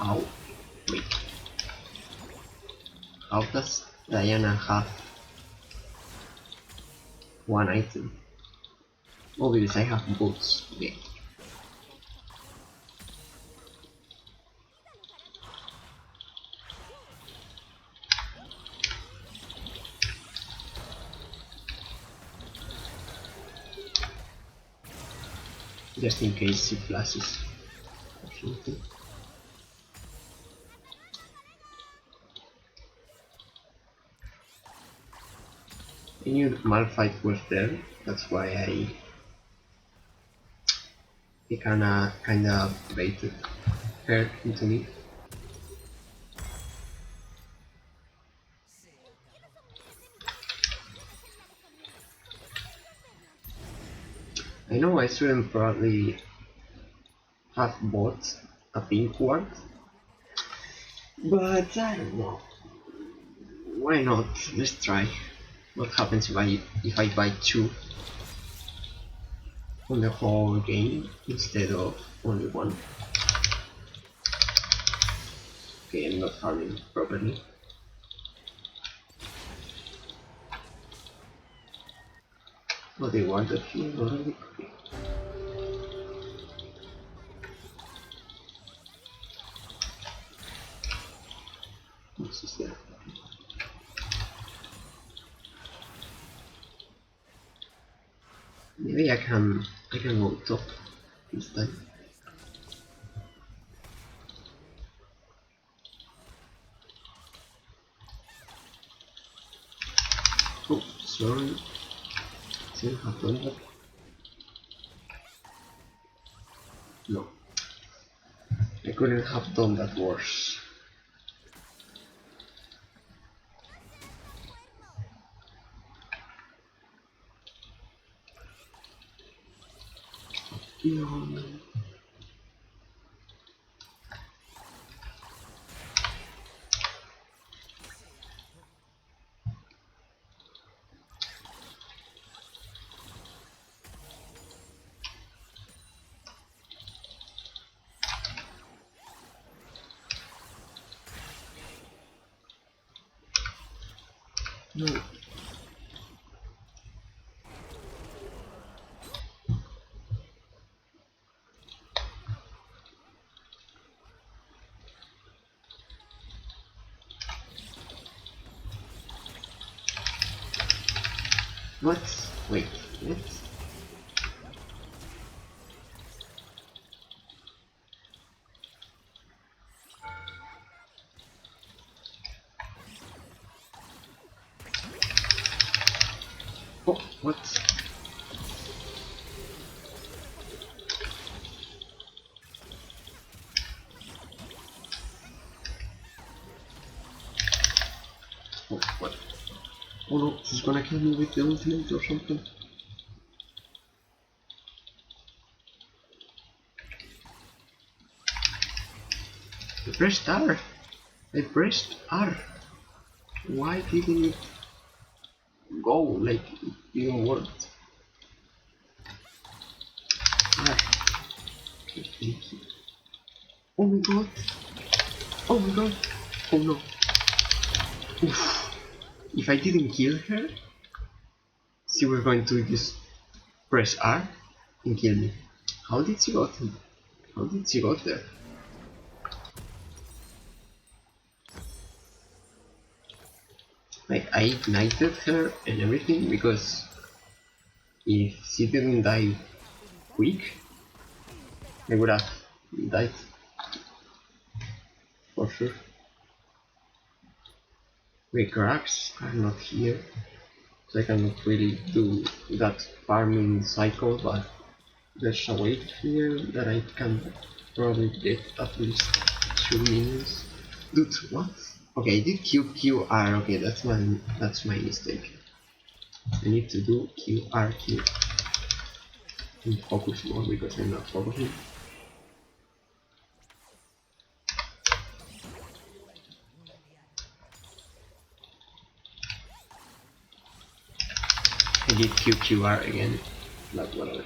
How? Wait. How does Diana have one item? Oh, because I have boots. Okay. Just in case it flashes. Okay. I knew Malphite was there, that's why I kinda baited her into me. I know I shouldn't probably have bought a pink ward, but I don't know. Why not? Let's try. What happens if I buy two on the whole game instead of only one? Okay, I'm not farming properly. Oh, they wanted here already? Okay. This is there. Maybe I can go top this time. Oh, sorry. Shouldn't have done that. No. I couldn't have done that worse. No. No. What? Wait, what? Oh, what? Oh, what? Oh no, he's gonna kill me with the ultimate or something. I pressed R. I pressed R. Why didn't it go like it didn't work? R. Okay, thank you. Oh my god. Oh my god. Oh no. Oof. If I didn't kill her, she was going to just press R and kill me. How did she got him? How did she got there? Like I ignited her and everything because if she didn't die quick, I would have died for sure. My cracks are not here, so I cannot really do that farming cycle, but there's a way here that I can probably get at least 2 minions. Dude, what? Okay, I did QQR. Okay, that's my mistake. I need to do QRQ and focus more because I'm not focusing. I did QQR again, but whatever.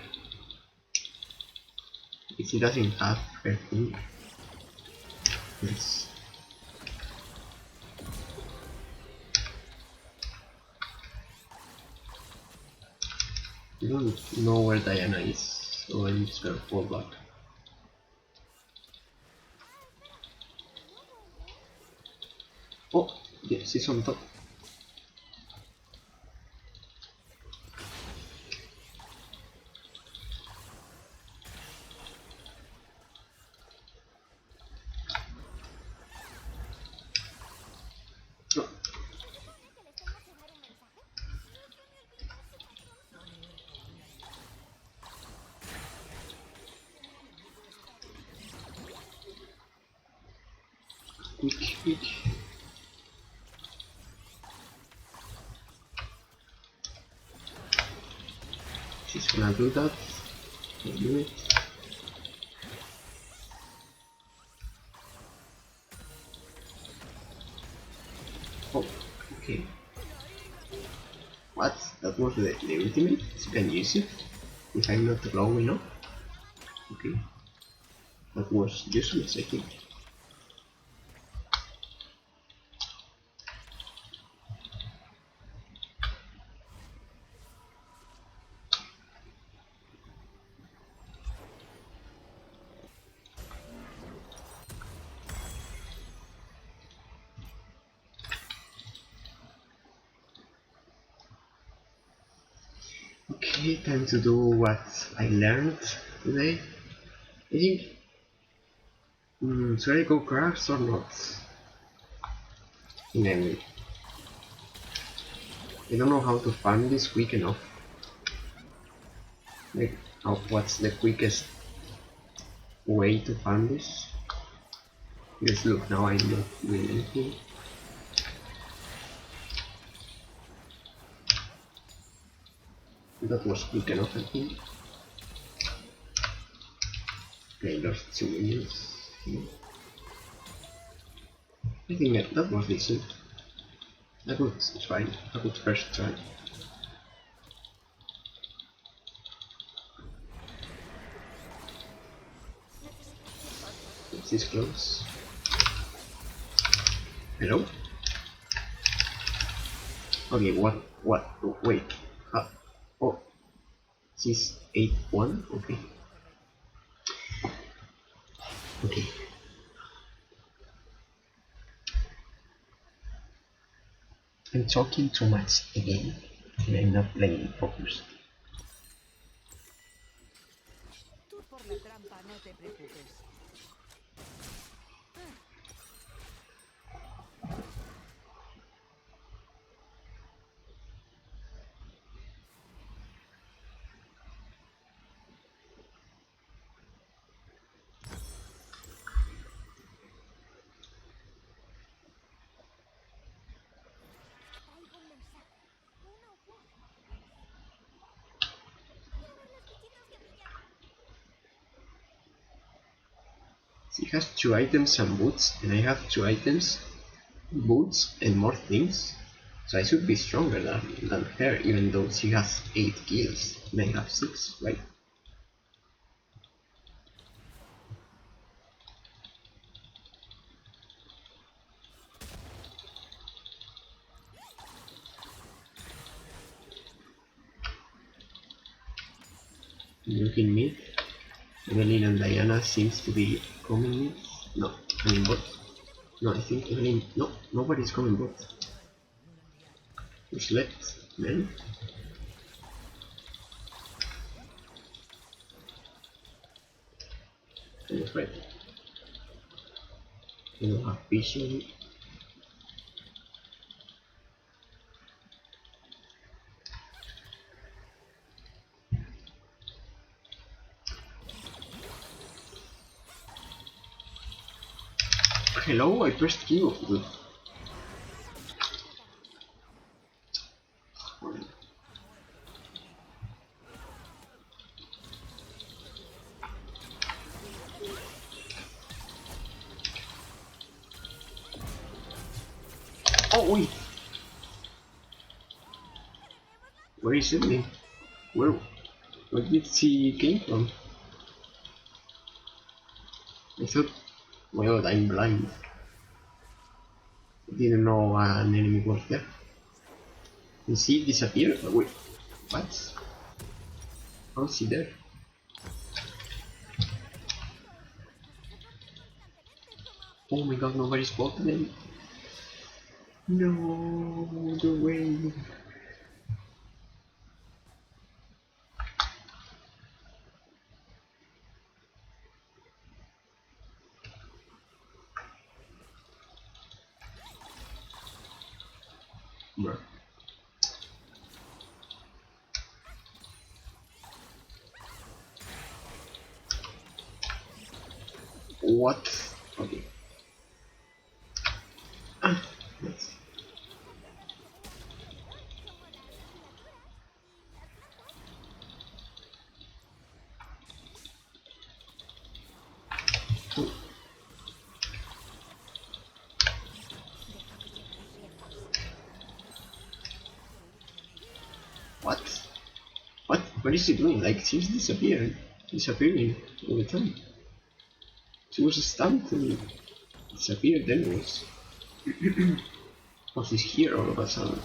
If he doesn't have her thing, yes. I don't know where Diana is, so I'm just gonna fall back. Oh, yeah, she's on top. Oh. Quick. She's gonna do that. I'll do it. Oh, okay. What? That was the ultimate? You can use it if I'm not low enough? Okay. That was useless, I think. Okay, time to do what I learned today. I think. Should I go crafts or not? Anyway, I don't know how to farm this quick enough. Like, what's the quickest way to farm this. Because look, now I'm not doing anything. That was quick enough, I think. Okay, lost 2 minions. I think that was decent. A good try, a good first try. This is close. Hello? Okay, what, wait, oh, this 8-1, okay. Okay. I'm talking too much again, and I'm not playing focused. Tú por la trampa no te preocupes. Traigo un mensaje. Una oculta. Quiero ver los bichitos que brillan. She has 2 items and boots, and I have 2 items, boots, and more things. So I should be stronger than her, even though she has 8 kills, and I have 6, right? Looking mid, Evelyn and Diana seems to be coming mid. No, coming bot. No, I think Evelyn. No, nobody's coming bot. Who's left, man? I'm afraid. I don't have vision. Hello, I pressed Q. Good. Oh wait. Where is Evelyn? Where did she came from? I thought, my god, I'm blind. I didn't know an enemy was there. Did she disappear? Oh, wait, what? How is she there? Oh my god, nobody's spotted them. No, the way. Bruh. What? Okay. Ah, nice. Oh. What? What? What is she doing? Like, she's disappearing all the time. She was stunned and disappeared then was. Oh, she's here all of a sudden.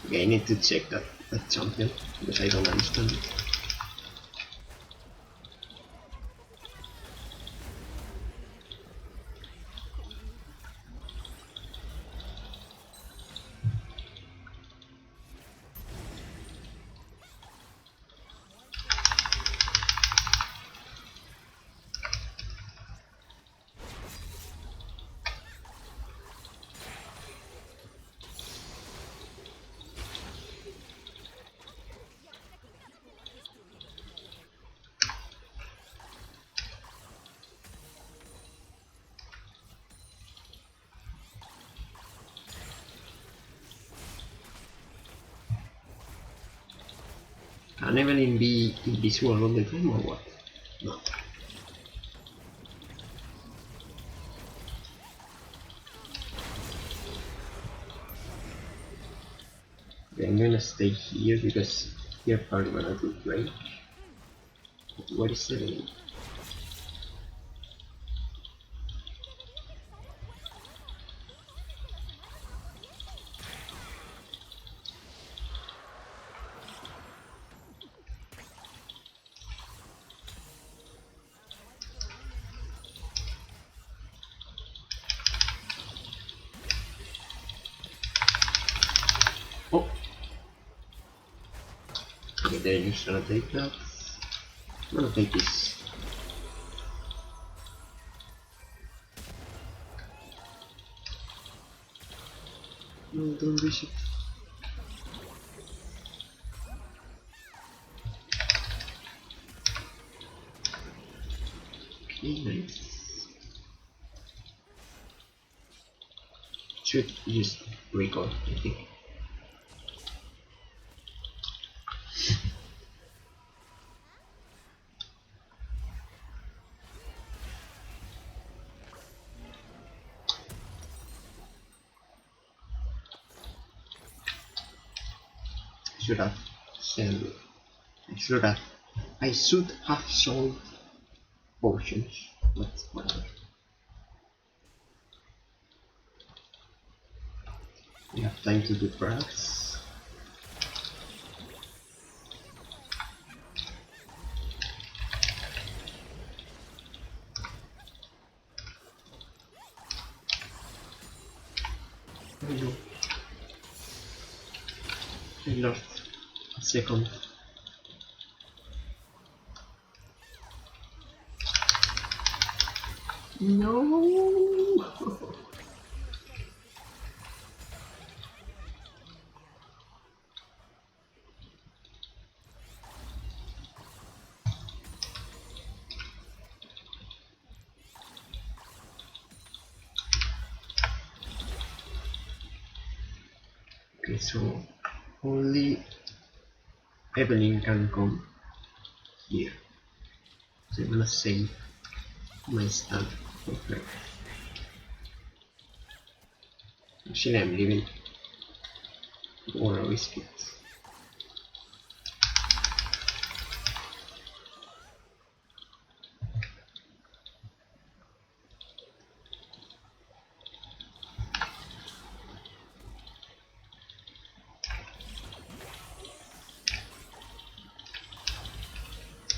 Okay, I need to check that champion because I don't understand it. Can Evelyn be invisible all the time or what? No. Okay, I'm gonna stay here because you're probably gonna do great. What is Evelyn? Oh! Okay, they're just gonna take that. I'm gonna take this. No, don't wish it. Okay, nice. Should just recall, I think. Should have sold. I should have sold potions, but whatever. We have time to do perhaps. There we go. I lost a second. No. Okay, so only Evelyn can come here. So I'm gonna save my stand. Okay. Actually, I'm leaving. Or I risk it.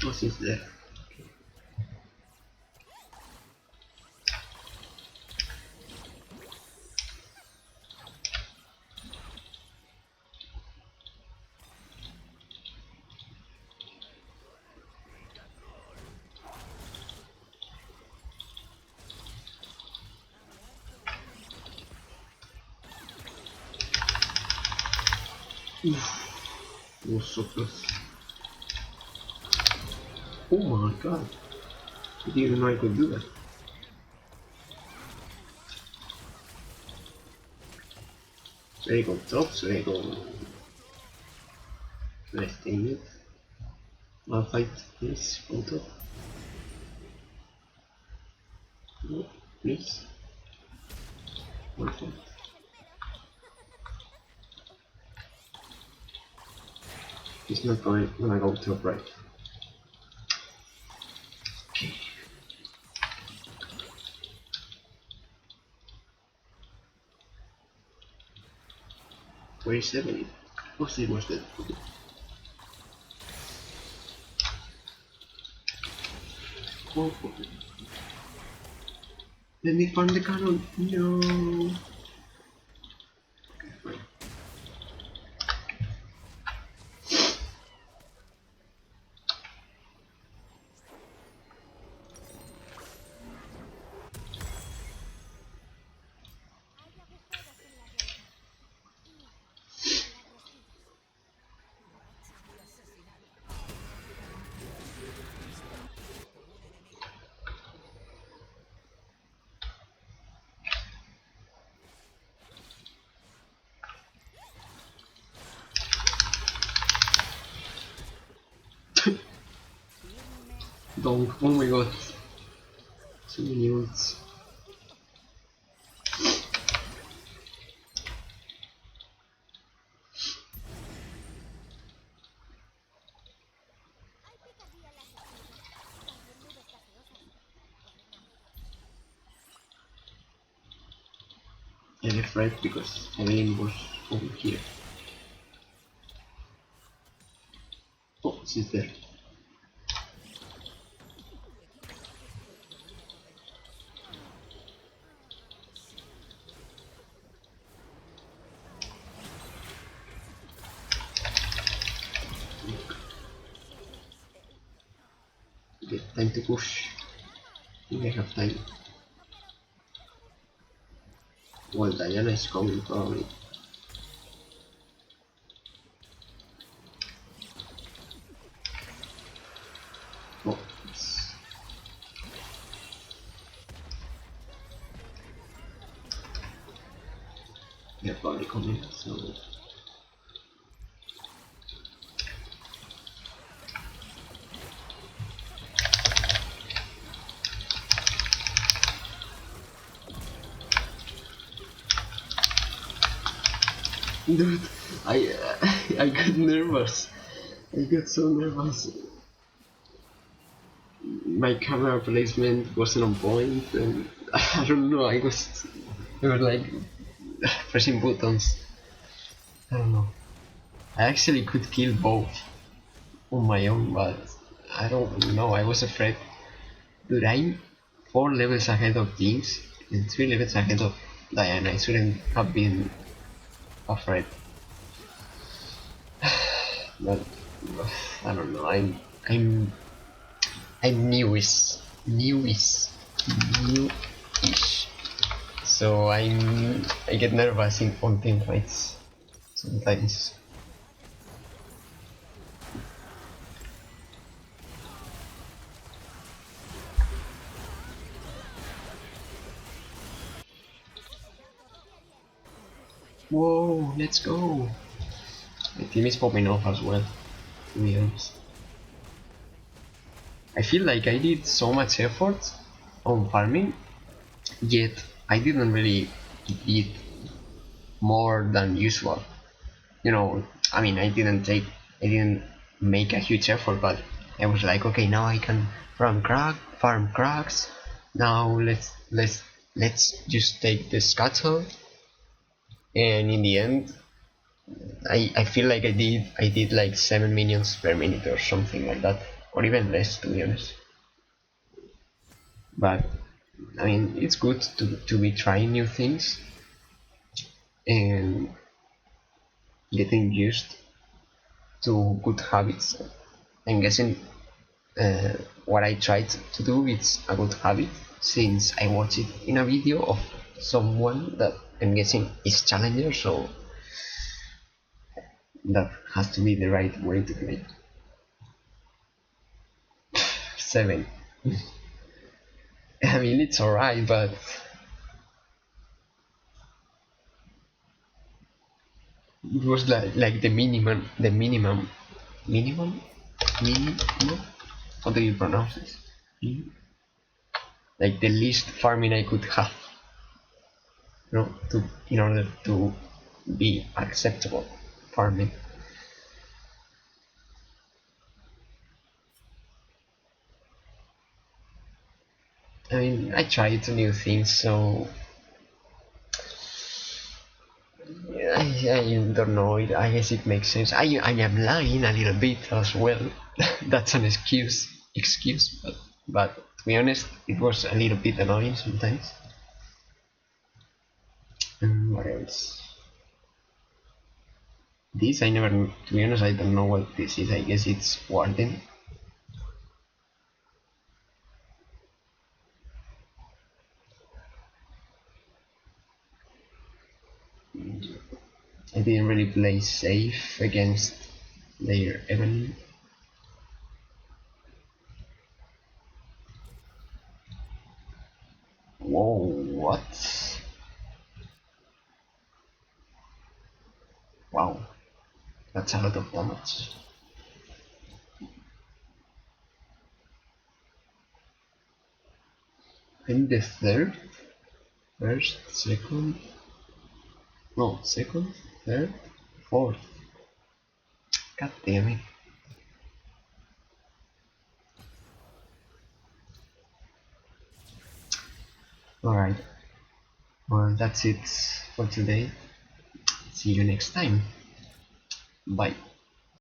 What is there? Oof. It was so close. Oh my god. I didn't even know I could do that. There you go, top, so there you go. Let's take it. I'll fight this on top. No, please. One fight. He's not going when I go top right. Okay. Where is Evelyn? Oh, she was dead. Okay. Oh, okay. Let me farm the cannon. No. Okay, fine. Donk, oh my god. So many ults. I'm afraid because Evelyn was over here. Oh, she's there. Okay, time to push. I think I have time. Well, Diana is coming probably. Oh, it's... They're probably coming, so... Dude, I got nervous. I got so nervous. My camera placement wasn't on point, and I don't know. I was like pressing buttons. I don't know. I actually could kill both on my own, but I don't know. I was afraid. Dude, I'm 4 levels ahead of Jinx and 3 levels ahead of Diana. I shouldn't have been afraid. But I don't know. I'm newish, so I get nervous on team fights sometimes. Whoa, let's go! My team is popping off as well, to be honest. I feel like I did so much effort on farming, yet I didn't really did more than usual. You know, I mean, I didn't make a huge effort, but I was like, okay, now I can farm cracks. Now let's just take the scuttle, and in the end, I feel like I did like 7 minions per minute or something like that, or even less, to be honest. But I mean, it's good to be trying new things and getting used to good habits. I'm guessing what I tried to do is a good habit since I watched it in a video of someone that I'm guessing is challenger, so that has to be the right way to play. 7. I mean, it's alright, but it was like minimum, minimum. How do you pronounce this? Like the least farming I could have, you know, to in order to be acceptable farming. I mean, I tried new things, so I don't know. I guess it makes sense. I am lying a little bit as well. That's an excuse, but to be honest, it was a little bit annoying sometimes. And what else? This I never. To be honest, I don't know what this is. I guess it's Warden. I didn't really play safe against their Evelyn. Whoa, what? Wow, that's a lot of damage. I'm the third, first, second, no, second, third, fourth. God damn it. Alright, well, that's it for today. See you next time. Bye.